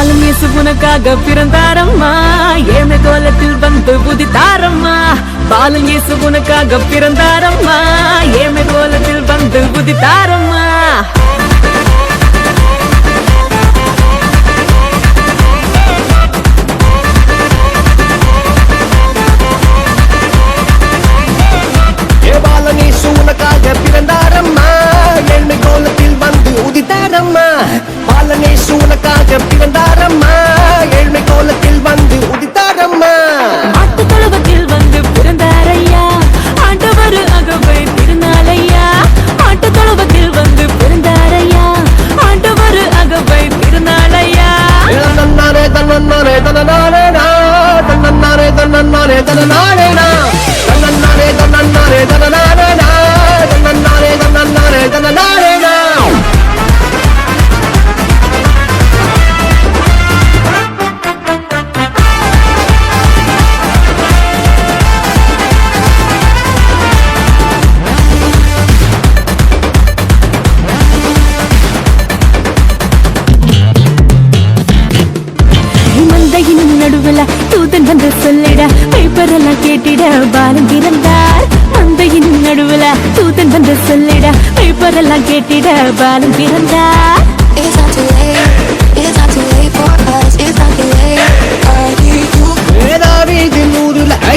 பாலும் இயேசு உனக்காக பிறந்தாரம்மா, ஏழ்மை கோலத்தில் வந்து உதித்தாரம்மா. பாலும் இயேசு உனக்காக பிறந்தாரம்மா, ஏழ்மை கோலத்தில் வந்து உதித்தாரம்மா. உனக்காக பிறந்தாரம்மா, ஏழ்மை கோலத்தில் வந்து உதித்தாரம்மா. பாலனேசு உனக்காக பிறந்தாரம்மா, ஏழ்மை கோலத்தில் வந்து உதித்தாரம்மா. மாட்டு தொழுவத்தில் வந்து பிறந்தாரையா, ஆண்டவர் அகவை திருநாளையா. மாட்டு தொழுவத்தில் வந்து பிறந்தாரையா, ஆண்டவர் அகவை திருநாளையா. தன்னாரே தன்னாரே தன்னாரேனா, தன்னாரே தன்னாரே தன்னாரேனா, தன்னாரே தன்னாரே தன்னாரேனா, தன்னாரே தன்னாரே தன்னாரேனா. மந்தையின் நடுவில் தூதன் வந்து சொல்லிட, பேப்பரெல்லாம் கேட்டிட பாலம் பிறந்தார். மந்தையின் நடுவில் தூதன் வந்து சொல்லிட, பேப்பரெல்லாம் கேட்டிட பாலம் பிறந்தார்.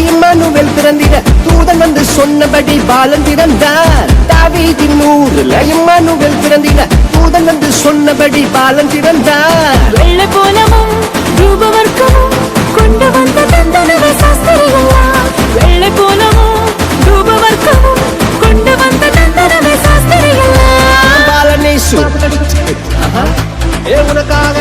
இம்மானுவேல் பிறந்திட தூதன் வந்து சொன்னபடி பாலன் பிறந்தார். தாவீதின் ஊரில் இம்மானுவேல் பிறந்திட தூதன் வந்து சொன்னபடி பாலன் பிறந்தார். வெள்ளை போலமும் ரூபவர்க்கமும் கொண்டு வந்த தந்தனவை சாஸ்திரிகளா. வெள்ளை போலமும் ரூபவர்க்கமும் கொண்டு வந்த தந்தனவை சாஸ்திரிகளா. பாலனேசு உனக்காக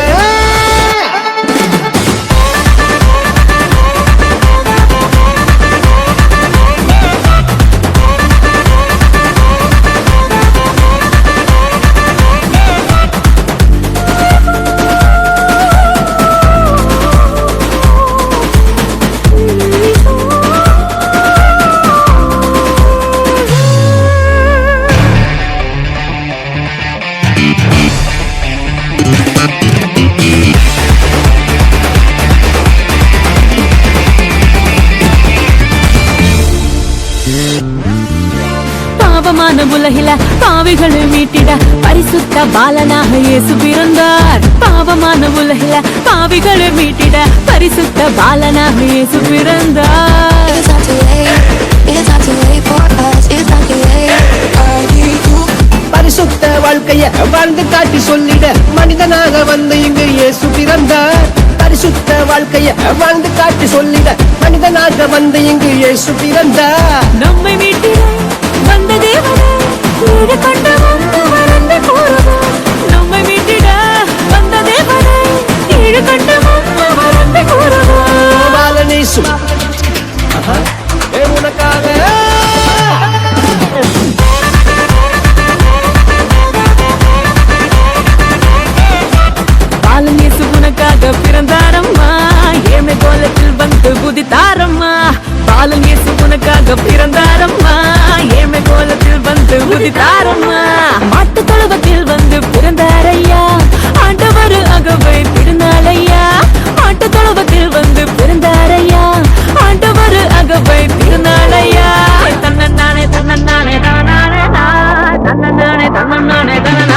பாவமான உலகில பாவிகளை மீட்டிட பரிசுத்த பாலனாக இயேசு பிறந்தார். பாவமான உலகில பாவிகளை மீட்டிட பரிசுத்த பாலனாக இயேசு பிறந்தார். பரிசுத்த வாழ்க்கைய வாழ்ந்து காட்டி சொல்லிட மனிதனாக வந்து இங்கு இயேசு பிறந்தார். பரிசுத்த வாழ்க்கைய வாழ்ந்து காட்டி சொல்லிட மனிதனாக வந்து இங்கு இயேசு பிறந்தார். நம்மை மீட்டிட வந்த தேவனே, ஈடு கொண்டு வந்தவர் என்று கூறுவோம். நம்மை மீட்டிட வந்த தேவனே, ஈடு கொண்டு வந்தவர் என்று கூறுவோம். பாலனேசு உனக்காக பாலும் இயேசு உனக்காக பிறந்தாரம்மா, ஏழ்மை கோலத்தில் வந்து உதித்தாரம்மா. பாலும் இயேசு உனக்காக பிறந்தாரம்மா, ஏழ்மை கோலத்தில் வந்து உதித்தாரம்மா. மாட்டு தொழுவத்தில் வந்து பிறந்தாரையா, ஆண்டவர் அகவை திருநாளையா. மாட்டு தொழுவத்தில் வந்து பிறந்தாரையா, ஆண்டவர் அகவை திருநாளையா. தன்னே தன்னே தானே தன்னே தன்னே